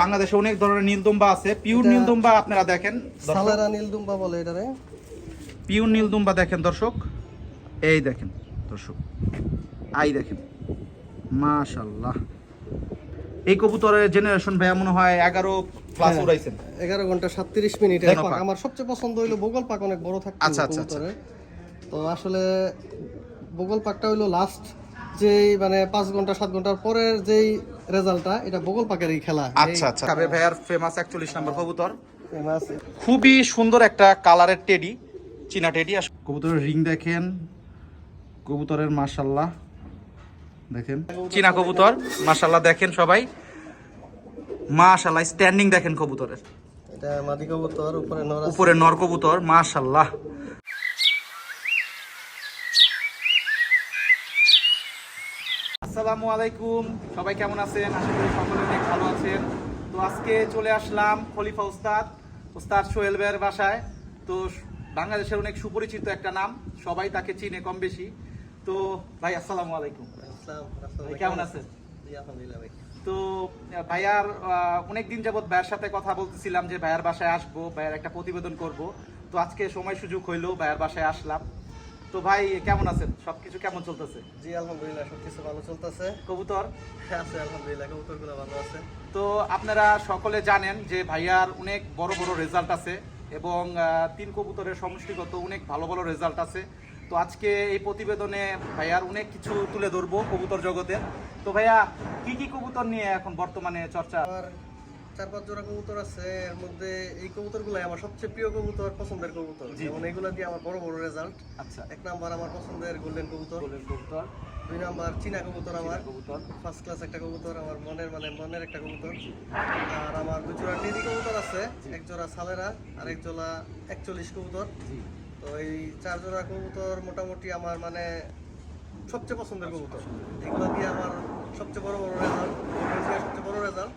বাংলাদেশে অনেক ধরনের নীলদুম্বা আছে। পিওর নীলদুম্বা আপনারা দেখেন, সালারা নীলদুম্বা বলে এটারে। পিওর নীলদুম্বা দেখেন দর্শক, এই দেখেন দর্শক, আই দেখেন, মাশাআল্লাহ। এই কবুতরের জেনারেশন ভাইয়া মনে হয় 11 প্লাস উড়াইছেন। 11 ঘন্টা 37 মিনিট। আমার সবচেয়ে পছন্দ হইলো বগল পাক, অনেক বড় থাকে কবুতরে। তো আসলে বগল পাকটা হইলো লাস্ট যেই মানে 5 ঘন্টা 7 ঘন্টার পরের যেই রেজাল্টটা, এটা বগল পাকেরই খেলা। আচ্ছা আচ্ছা। কাবে ভাইয়ার ফেমাস 41 নম্বর কবুতর, ফেমাস, খুবই সুন্দর একটা কালারের টেডি, চীনা টেডি। কবুতরের রিং দেখেন, কবুতরের মাশাআল্লাহ দেখেন, চীনা কবুতর মাশাআল্লাহ দেখেন সবাই, মাশাআল্লাহ। স্ট্যান্ডিং দেখেন কবুতরের, এটা মাদি কবুতর, উপরে নর কবুতর, মাশাআল্লাহ। আসসালামু আলাইকুম, সবাই কেমন আছেন? আশা করি সকলে অনেক ভালো আছেন। তো আজকে চলে আসলাম খলিফা ওস্তাদ সোহেল ভাইয়ের বাসায়। তো বাংলাদেশের অনেক সুপরিচিত একটা নাম, সবাই তাকে চিনে কম বেশি। তো ভাই আসসালামু আলাইকুম, কেমন আছেন? তো ভাইয়ার অনেকদিন যাবত ভাইয়ের সাথে কথা বলতেছিলাম যে ভাইয়ার বাসায় আসবো, ভাইয়ার একটা প্রতিবেদন করব। তো আজকে সময় সুযোগ হইলো, ভাইয়ার বাসায় আসলাম। তো ভাই কেমন আছেন? সবকিছু কেমন চলতেছে? জি আলহামদুলিল্লাহ, সবকিছু ভালো চলতেছে। কবুতর আছে আলহামদুলিল্লাহ, কবুতরগুলো ভালো আছে। তো আপনারা সকলে জানেন যে ভাইয়ার অনেক বড় বড় রেজাল্ট আছে এবং 3 কবুতরের সমষ্টিগত অনেক ভালো ভালো রেজাল্ট আছে। তো আজকে এই প্রতিবেদনে ভাইয়ার অনেক কিছু তুলে ধরবো কবুতর জগতে। তো ভাইয়া কি কি কবুতর নিয়ে এখন বর্তমানে চর্চা? 4-5 জোড়া কবুতর আছে, এর মধ্যে এই কবুতরগুলো আমার সবচেয়ে প্রিয় কবুতর, পছন্দের কবুতর, যেমন এগুলো দিয়ে আমার বড় বড় রেজাল্ট। আচ্ছা, 1 নাম্বার আমার পছন্দের গোল্ডেন কবুতর, 2 নাম্বার চীনা কবুতর, আমার ফার্স্ট ক্লাস একটা কবুতর, আমার মনের একটা কবুতর। আর আমার 2 জোড়া টেডি কবুতর আছে, 1 জোড়া সালেরা আর 1 জোড়া 41 কবুতর। তো এই 4 জোড়া কবুতর মোটামুটি আমার মানে সবচেয়ে পছন্দের কবুতর। এগুলো দিয়ে আমার সবচেয়ে বড় রেজাল্ট, সবচেয়ে বড় রেজাল্ট।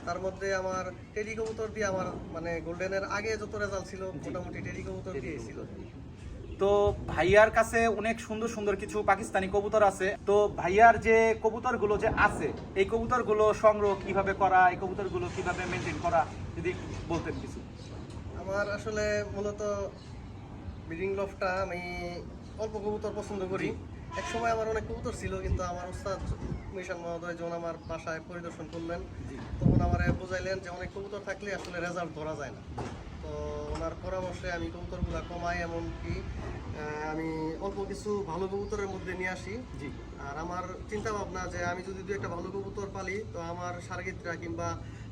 তার মধ্যে আমার টেডি কবুতর দিয়ে আমার মানে গোল্ডেনের আগে যত রেজাল্ট ছিল মোটামুটি টেডি কবুতর দিয়ে ছিল। তো ভাইয়ার কাছে অনেক সুন্দর সুন্দর কিছু পাকিস্তানি কবুতর আছে। তো ভাইয়ার যে কবুতরগুলো যে আছে, এই কবুতরগুলো সংগ্রহ কিভাবে করা, এই কবুতরগুলো কিভাবে মেনটেন করা, যদি বলতেন কিছু। আমার আসলে মূলত ব্রিডিং লফটা আমি অল্প কবুতর পছন্দ করি। এক সময় আমার অনেক কবুতর ছিল, কিন্তু আমার ওস্তাদ মিশন মহোদয় যখন আমার বাসায় পরিদর্শন করলেন, তখন আমার বুঝাইলেন যে অনেক কবুতর থাকলে আসলে রেজাল্ট ধরা যায় না। তো ওনার পরামর্শে আমি কবুতরগুলো কমাই, এমনকি আমি অল্প কিছু ভালো কবুতরের মধ্যে নিয়ে আসি। আর আমার চিন্তা ভাবনা যে আমি যদি 2-1টা ভালো কবুতর পালি, তো আমার সার্গিতরা কিংবা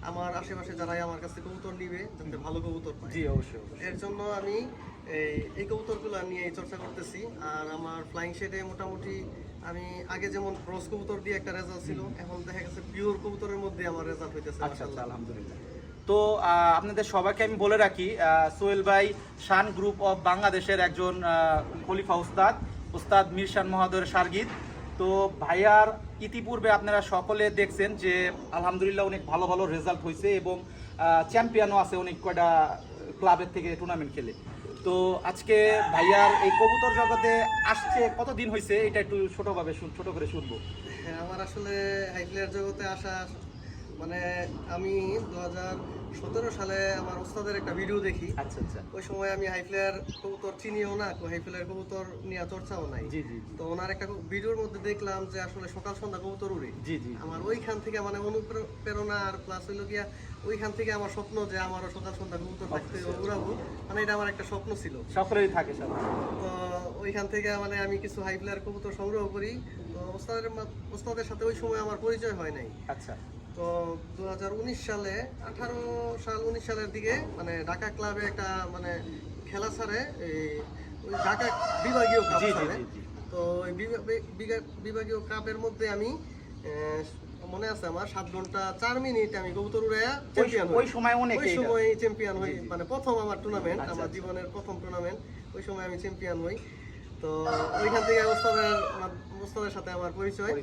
আমার আশেপাশে যারাই আমার কাছে কবুতর নিবে যাতে ভালো কবুতর পায়। জি অবশ্যই। এর জন্য আমি এই কবুতরগুলো নিয়ে চর্চা করতেছি। আর আমার ফ্লাইং শেডে মোটামুটি আমি আগে যেমন ক্রস কবুতর দিয়ে একটা রেজাল্ট ছিল, এখন দেখা গেছে পিওর কবুতরের মধ্যে আমার রেজাল্ট হইতেছে। মাশাআল্লাহ, আলহামদুলিল্লাহ। তো আপনাদের সবাইকে আমি বলে রাখি, সোহেল ভাই শান গ্রুপ অফ বাংলাদেশের একজন খলিফা ওস্তাদ মিরশান মহোদয়ের শার্গিদ। তো ভাইয়ার ইতিপূর্বে আপনারা সকলে দেখছেন যে আলহামদুলিল্লাহ অনেক ভালো ভালো রেজাল্ট হয়েছে এবং চ্যাম্পিয়নও আছে অনেক কয়টা ক্লাবের থেকে টুর্নামেন্ট খেলে। তো আজকে ভাইয়ার এই কবুতর জগতে আসছে কতদিন হয়েছে, এটা একটু ছোট করে শুনবো। হ্যাঁ, আমার আসলে হাই প্লেয়ার জগতে আসা মানে আমি 2017 সালে আমার ওস্তাদের একটা ভিডিও দেখি। আচ্ছা আচ্ছা। ওই সময় আমি হাই প্লেয়ার কবুতর চিনিও না, হাই প্লেয়ার কবুতর নিয়ে চর্চাও নাই। জি জি। তো ওনার একটা ভিডিওর মধ্যে দেখলাম যে আসলে সকাল সন্ধ্যা কবুতর উড়ে। জি জি। আমার ওইখান থেকে মানে অনুপ্রেরণা আর প্লাস হইলো গিয়া ওইখান থেকে আমার স্বপ্ন যে আমারও সকাল সন্ধ্যা কবুতর থাকতে উড়াবো, মানে এটা আমার একটা স্বপ্ন ছিল। সকলেরই থাকে। তো ওইখান থেকে মানে আমি কিছু হাই প্লেয়ার কবুতর সংগ্রহ করি। তো ওস্তাদের সাথে ওই সময় আমার পরিচয় হয় নাই। আচ্ছা। তো 2019 সালে 19 সালের দিকে মানে ঢাকা ক্লাবে একটা মানে খেলা ছাড়ে, ওই ঢাকা বিভাগীয় কাপ ছাড়ে। তো ওই বিভাগীয় কাপের মধ্যে আমি মনে আছে আমার 7 ঘন্টা 4 মিনিট আমি কবুতর উড়াইয়া চ্যাম্পিয়ন হই। ওই সময় চ্যাম্পিয়ন হই, মানে প্রথম আমার টুর্নামেন্ট, আমার জীবনের প্রথম টুর্নামেন্ট। ওই সময় আমি চ্যাম্পিয়ন হই। তো ওইখান থেকে ওস্তাদের সাথে আমার পরিচয়।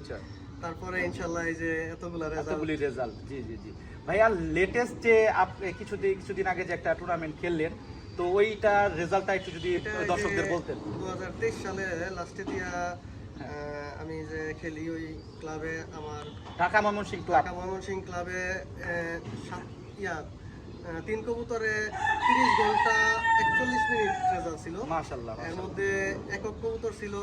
তারপরে ইনশাআল্লাহ এই যে এতগুলি রেজাল্ট। জি জি জি। ভাইয়া লেটেস্ট যে আপনি কিছুদিন আগে যে একটা টুর্নামেন্ট খেললেন, তো ওইটার রেজাল্টটা একটু যদি দর্শকদের বলতেন। 2023 সালে লাস্টে দিয়া আমি যে খেলি ওই ক্লাবে আমার ঢাকা ময়মনসিংহ ক্লাব। ঢাকা ময়মনসিংহ ক্লাবে 3 কবুতরে 30 ঘন্টা 41 মিনিট রেজাল্ট ছিল। মাশাআল্লাহ। এর মধ্যে একক কবুতর ছিল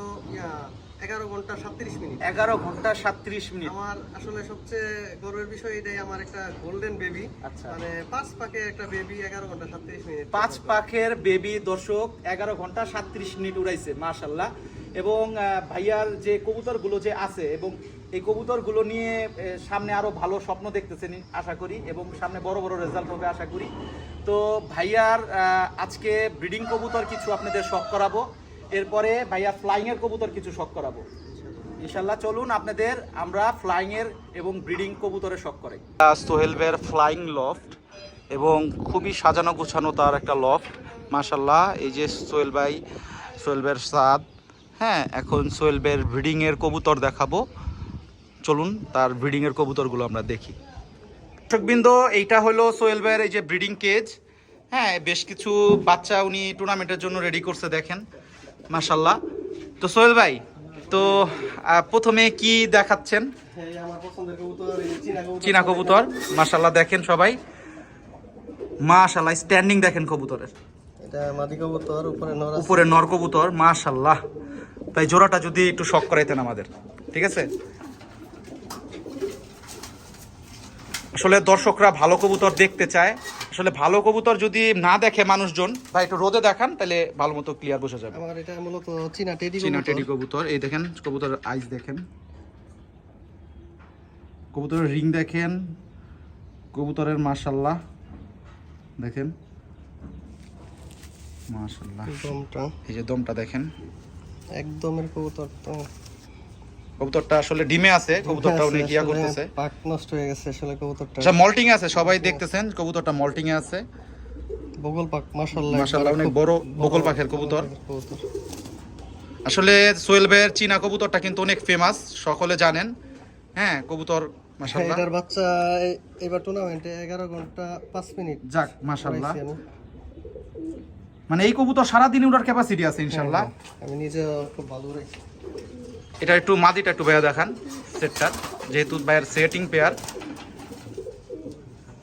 11 ঘন্টা 37 মিনিট। 11 ঘন্টা 37 মিনিট। আমার আসলে সবচেয়ে গর্বের বিষয় এটাই, আমার একটা গোল্ডেন বেবি, আচ্ছা। মানে 5 পাকে একটা বেবি 11 ঘন্টা 37 মিনিট। 5 পাখের বেবি দর্শক 11 ঘন্টা 37 মিনিট উড়াইছে মাশাআল্লাহ। এবং ভাইয়ার যে কবুতরগুলো যে আছে এবং এই কবুতরগুলো নিয়ে সামনে আরো ভালো স্বপ্ন দেখতেছেন আশা করি, এবং সামনে বড় বড় রেজাল্ট হবে আশা করি। তো ভাইয়ার আজকে ব্রিডিং কবুতর কিছু আপনাদের শখ করাবো, এরপরে ভাইয়া ফ্লাইং এর কবুতর কিছু শখ করাবো ইনশাল্লাহ। চলুন আপনাদের আমরা ফ্লাইং এর এবং ব্রিডিং কবুতরের শখ করাই। সোহেল ভাইয়ের ফ্লাইং লফট এবং খুবই সাজানো গোছানো তার একটা লফট মাশাল্লাহ। এই যে সোহেল ভাইয়ের সাদ, হ্যাঁ এখন সোহেল ভাইয়ের ব্রিডিং এর কবুতর দেখাবো। চলুন তার ব্রিডিং এর কবুতরগুলো আমরা দেখি। দর্শকবৃন্দ, এইটা হলো সোহেল ভাইয়ের এই যে ব্রিডিং কেজ, হ্যাঁ বেশ কিছু বাচ্চা উনি টুর্নামেন্টের জন্য রেডি করছে দেখেন মাশাল্লাহ। তো সোহেল ভাই, তো প্রথমে কি দেখাচ্ছেন? এই আমার পছন্দের কবুতর, এই চীনা কবুতর মাশাল্লাহ। দেখেন সবাই মাশাল্লাহ, স্ট্যান্ডিং দেখেন কবুতরের। এটা মাদি কবুতর, উপরে নর কবুতর মাশাল্লাহ। তাই জোড়াটা যদি একটু শখ করাইতেন আমাদের, ঠিক আছে? আসলে দর্শকরা ভালো কবুতর দেখতে চায়, আসলে ভালো কবুতর যদি না দেখে মানুষজন, ভাই একটু রোদে দেখান তাহলে ভালো মতো ক্লিয়ার বোঝা যাবে। আমার এটা মূলত চীনা টেডি কবুতর। এই দেখেন কবুতরের আইস দেখেন, কবুতরের রিং দেখেন, কবুতরের মাশাল্লাহ দেখেন মাশাল্লাহ। দমটা, এই যে দমটা দেখেন একদমের কবুতর। তো কবুতরটা আসলে ডিমে আছে, কবুতরটা অনেক ইয়া করতেছে, পাক নষ্ট হয়ে গেছে আসলে কবুতরটা। আচ্ছা মল্টিং এ আছে, সবাই দেখতেছেন কবুতরটা মল্টিং এ আছে। বগল পাক মাশাআল্লাহ, মাশাআল্লাহ অনেক বড় বগল পাখের কবুতর। আসলে সোহেল ভাইয়ের চীনা কবুতরটা কিন্তু অনেক ফেমাস, সকলে জানেন, হ্যাঁ কবুতর মাশাআল্লাহ। এটার বাচ্চা এবার টুর্নামেন্টে 11 ঘন্টা 5 মিনিট। যাক মাশাআল্লাহ, মানে এই কবুতর সারা দিন উড়ার ক্যাপাসিটি আছে ইনশাআল্লাহ। আমি নিজে খুব ভালো উড়াইছি। এটা একটু মাদিটা একটু ভাইয়া দেখান সেটটা, যেহেতু ভাইয়ের সেটিং পেয়ার।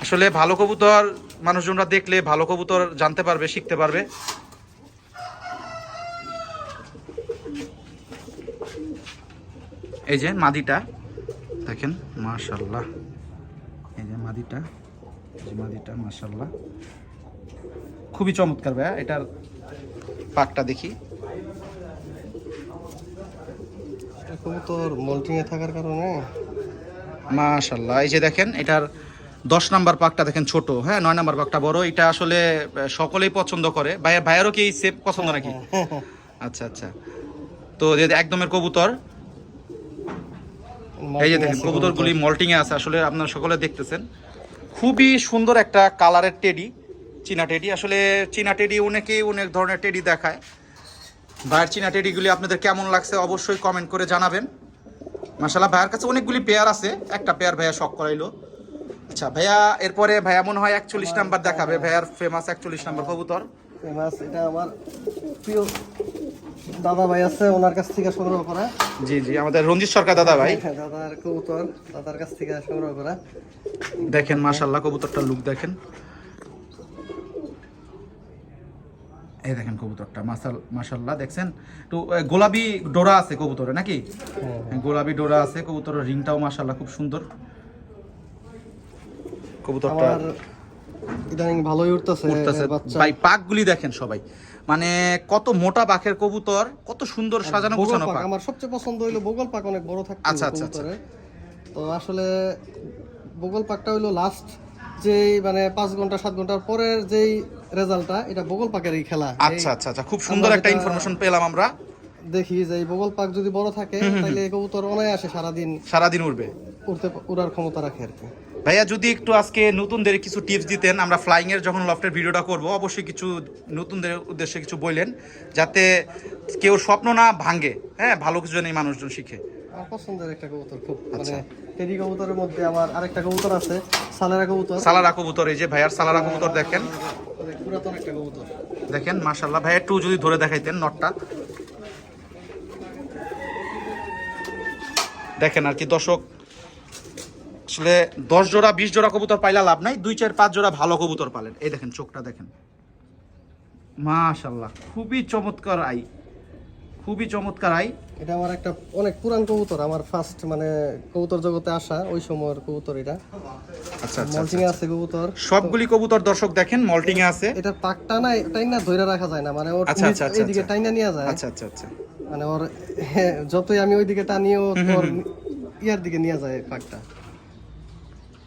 আসলে ভালো কবুতর মানুষজনরা দেখলে ভালো কবুতর জানতে পারবে, শিখতে পারবে। এই যে মাদিটা দেখেন মাশাআল্লাহ, এই যে মাদিটা, মাশাআল্লাহ খুবই চমৎকার ভাইয়া। এটার পাকটা দেখি, কবুতর মল্টিং এ থাকার কারণে মাশাআল্লাহ। এই যে দেখেন এটার 10 নাম্বার পাকটা দেখেন ছোট, হ্যাঁ 9 নাম্বার পাকটা বড়। এটা আসলে সকলেই পছন্দ করে। ভাইয়ারও কি সেম পছন্দ নাকি? আচ্ছা আচ্ছা। তো একদমের কবুতর, এই যে দেখেন কবুতরগুলি মল্টিং এ আছে, আসলে আপনারা সকলে দেখতেছেন। খুবই সুন্দর একটা কালারের টেডি, চীনা টেডি। আসলে চীনা টেডি অনেকেই অনেক ধরনের টেডি দেখায়। ভাইয়ের চীনা টেডিগুলি আপনাদের কেমন লাগছে অবশ্যই কমেন্ট করে জানাবেন। মাশাআল্লাহ ভাইয়ের কাছে অনেকগুলি পেয়ার আছে, একটা পেয়ার ভাইয়া শখ করাইলো। আচ্ছা ভাইয়া, এরপরে ভাইয়া মনে হয় 41 নাম্বার দেখাবে, ভাইয়ার ফেমাস 41 নাম্বার কবুতর। ফেমাস, এটা আমার প্রিয় দাদা ভাই আছে, ওনার কাছ থেকে সংগ্রহ করা। জি জি, আমাদের রঞ্জিত সরকার দাদা ভাই, দাদার কবুতর, দাদার কাছ থেকে সংগ্রহ করা। দেখেন মাশাআল্লাহ কবুতরটার লুক দেখেন। এই দেখেন কবুতরটা মাশাআল্লাহ দেখছেন। তো গোলাপি ডোরা আছে কবুতরে নাকি? গোলাপি ডোরা আছে কবুতরের, রিংটাও মাশাআল্লাহ খুব সুন্দর। কবুতরটা ইদানিং ভালোই উঠতেছে ভাই। পাকগুলি দেখেন সবাই, মানে কত মোটা পাখের কবুতর, কত সুন্দর সাজানো গোছানো পাক। আমার সবচেয়ে পছন্দ হইলো বগল পাক, অনেক বড় থাকে। আচ্ছা আচ্ছা আচ্ছা। তো আসলে বগল পাকটা হইলো লাস্ট যেই মানে 5 ঘন্টা 7 ঘন্টার পরের যেই রেজাল্টটা, এটা বগল পাকেরই খেলা। আচ্ছা আচ্ছা আচ্ছা, খুব সুন্দর একটা ইনফরমেশন পেলাম আমরা। দেখি যে এই বগল পাক যদি বড় থাকে তাহলে এই কবুতর অনায়াসে সারাদিন উড়বে, উড়ার ক্ষমতা রাখে আর কি। ভাইয়া যদি একটু আজকে নতুনদের কিছু টিপস দিতেন, আমরা ফ্লাইং এর যখন লফটের ভিডিওটা করব অবশ্যই কিছু নতুনদের উদ্দেশ্যে কিছু বললেন, যাতে কেউ স্বপ্ন না ভাঙে, হ্যাঁ ভালো কিছু যেন মানুষজন শিখে। আমার পছন্দের একটা কবুতর, খুব মানে টেডি কবুতরের মধ্যে আমার আরেকটা কবুতর আছে, সালারা কবুতর। এই যে ভাইয়ার সালারা কবুতর দেখেন, পুরাতন একটা কবুতর দেখেন মাশাআল্লাহ। ভাইয়া একটু যদি ধরে দেখাইতেন নটটা। দেখেন আর কি দর্শক, আসলে 10 জোড়া 20 জোড়া কবুতর পাইলা লাভ নাই, 2-4-5 জোড়া ভালো কবুতর পালেন। এই দেখেন চোখটা দেখেন, মাশাআল্লাহ খুবই চমৎকার আই, খুবই চমৎকার আই। এটা আমার একটা অনেক পুরান কবুতর, আমার ফার্স্ট মানে কবুতর জগতে আসা ওই সময়ের কবুতর এটা। আচ্ছা আচ্ছা মল্টিং এ আছে কবুতর, সবগুলি কবুতর দর্শক দেখেন মল্টিং এ আছে। এটা পাকটা না টাইনা ধইরা রাখা যায় না, মানে ওর আচ্ছা, আচ্ছা, আচ্ছা, এইদিকে টাইনা নিয়ে যায়। আচ্ছা আচ্ছা আচ্ছা মানে ওর যতই আমি ওইদিকে টানিও তোর ইয়ার দিকে নিয়ে যায় পাকটা।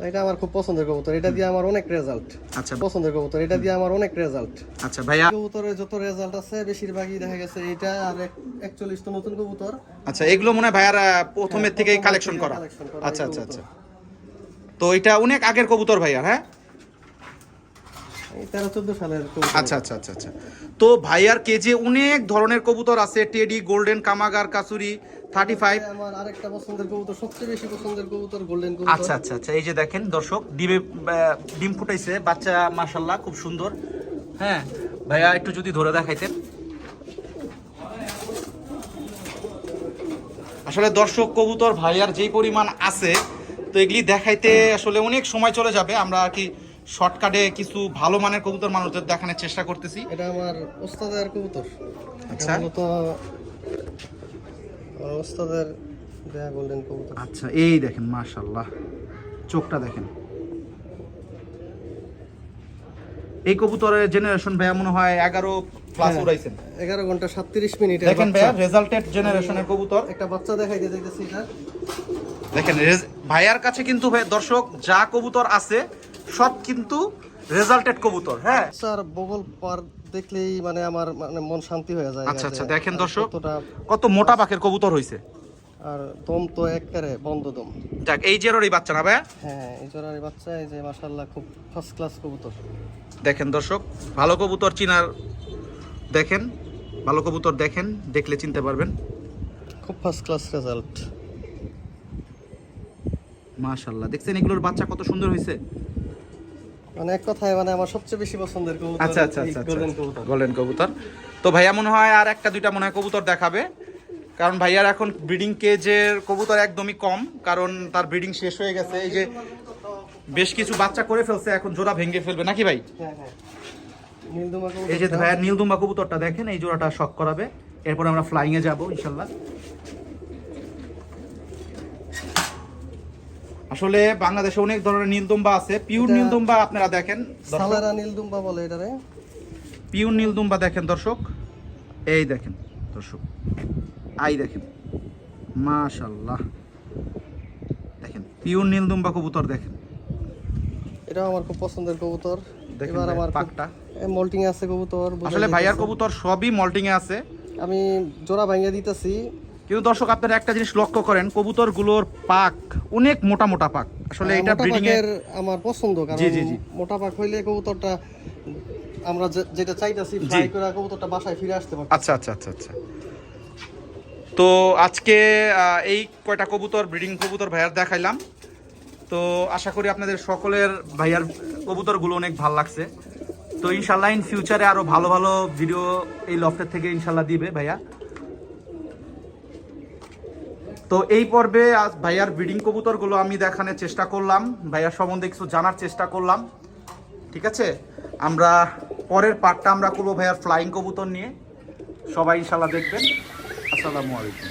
এটা আমার খুব পছন্দের কবুতর, এটা দিয়ে আমার অনেক রেজাল্ট। আচ্ছা পছন্দের কবুতর, এটা দিয়ে আমার অনেক রেজাল্ট। আচ্ছা ভাইয়া, কবুতরের যত রেজাল্ট আছে বেশিরভাগই দেখা গেছে এটা আর 41 তো নতুন কবুতর। আচ্ছা এগুলো মনে হয় ভাইয়ার প্রথমের থেকেই কালেকশন করা। আচ্ছা আচ্ছা আচ্ছা, তো এটা অনেক আগের কবুতর ভাইয়া? হ্যাঁ, এই 13-14 সালের কবুতর। আচ্ছা আচ্ছা আচ্ছা আচ্ছা। তো ভাইয়ার কেজে অনেক ধরনের কবুতর আছে, টেডি, গোল্ডেন, কামাগার, কাসুরি, 35। আমার আরেকটা পছন্দের কবুতর, সবচেয়ে বেশি পছন্দের কবুতর গোল্ডেন কবুতর। আচ্ছা আচ্ছা আচ্ছা, এই যে দেখেন দর্শক ডিম ফুটাইছে বাচ্চা, মাশাআল্লাহ খুব সুন্দর। হ্যাঁ ভাইয়া একটু যদি ধরে দেখাইতেন। আসলে দর্শক কবুতর ভাইয়ার যেই পরিমাণ আছে, তো এগুলি দেখাইতে আসলে অনেক সময় চলে যাবে। আমরা আর কি শর্টকাটে কিছু ভালো মানের কবুতর মানুষদের দেখানোর চেষ্টা করতেছি। এটা আমার ওস্তাদের কবুতর। আচ্ছা তো ওস্তাদের দেয়া গোল্ডেন কবুতর। আচ্ছা, এই দেখেন মাশাআল্লাহ চোখটা দেখেন। এই কবুতরের জেনারেশন ভাইয়া মনে হয় 11 প্লাস উড়াইছেন। 11 ঘন্টা 37 মিনিট। দেখেন ভাইয়া রেজাল্টেড জেনারেশনের কবুতর। একটা বাচ্চা দেখাইতে যাইতেছি এটা। দেখেন ভাইয়ার কাছে কিন্তু দর্শক যা কবুতর আছে সব কিন্তু রেজাল্টেড কবুতর। হ্যাঁ স্যার বগল পার দেখলেই মানে আমার মানে মন শান্তি হয়ে যায়। আচ্ছা আচ্ছা, দেখেন দর্শক কতটা কত মোটা পাখের কবুতর হইছে, আর দম তো একবারে বন্ধ দম। যাক এই জেরোরই বাচ্চা না ভাইয়া? হ্যাঁ, এই জোড়ার বাচ্চা, এই যে মাশাআল্লাহ খুব ফার্স্ট ক্লাস কবুতর। দেখেন দর্শক, ভালো কবুতর চিনার, দেখেন ভালো কবুতর দেখেন, দেখলে চিনতে পারবেন। খুব ফার্স্ট ক্লাস রেজাল্ট। মাশাআল্লাহ দেখছেন এগুলোর বাচ্চা কত সুন্দর হইছে। মানে এক কথায় মানে আমার সবচেয়ে বেশি পছন্দের কবুতর আচ্ছা আচ্ছা আচ্ছা গোল্ডেন কবুতর। গোল্ডেন কবুতর। তো ভাইয়া মনে হয় আর একটা দুইটা মনে হয় কবুতর দেখাবে, কারণ ভাইয়ার এখন ব্রিডিং কেজের কবুতর একদমই কম, কারণ তার ব্রিডিং শেষ হয়ে গেছে। এই যে বেশ কিছু বাচ্চা করে ফেলছে, এখন জোড়া ভেঙে ফেলবে নাকি ভাই? হ্যাঁ হ্যাঁ, নীলদুমা কবুতর। এই যে ভাইয়ার নীলদুম্বা কবুতরটা দেখেন, এই জোড়াটা শক করাবে, এরপর আমরা ফ্লাইং এ যাবো ইনশাল্লাহ। আসলে বাংলাদেশে অনেক ধরনের নীলদুম্বা আছে, পিওর নীলদুম্বা আপনারা দেখেন দর্শক, সালারা নীলদুম্বা বলে এটারে। পিওর নীলদুম্বা দেখেন দর্শক, এই দেখেন দর্শক, আই দেখেন মাশাআল্লাহ, দেখেন পিওর নীলদুম্বা কবুতর দেখেন। এটাও আমার খুব পছন্দের কবুতর। দেখেন এবার আমার পাকটা, মল্টিং আছে কবুতর। আসলে ভাইয়ার কবুতর সবই মল্টিং এ আছে। আমি জোড়া ভাঙিয়ে দিতেছি। কিন্তু দর্শক আপনারা একটা জিনিস লক্ষ্য করেন, কবুতরগুলোর পাক অনেক মোটা মোটা পাক। আসলে এটা মোটা ব্রিডিং এর পাকের আমার পছন্দ, কারণ জি জি জি, মোটা পাক হইলে কবুতরটা আমরা যেটা চাইতাছি ফ্লাই করে কবুতরটা বাসায় ফিরে আসতে পারবে। আচ্ছা আচ্ছা আচ্ছা আচ্ছা। তো আজকে এই কয়টা কবুতর ব্রিডিং কবুতর ভাইয়ার দেখাইলাম। তো আশা করি আপনাদের সকলের ভাইয়ার কবুতরগুলো অনেক ভালো লাগছে। তো ইনশাল্লাহ ইন ফিউচারে আরো ভালো ভালো ভিডিও এই লফটের থেকে ইনশাল্লাহ দিবে ভাইয়া। তো এই পর্বে আজ ভাইয়ার ব্রিডিং কবুতরগুলো আমি দেখানোর চেষ্টা করলাম, ভাইয়ার সম্বন্ধে কিছু জানার চেষ্টা করলাম। ঠিক আছে, আমরা পরের পার্টটা আমরা করবো ভাইয়ার ফ্লাইং কবুতর নিয়ে। সবাই ইনশাল্লাহ দেখবেন। আসসালামু আলাইকুম।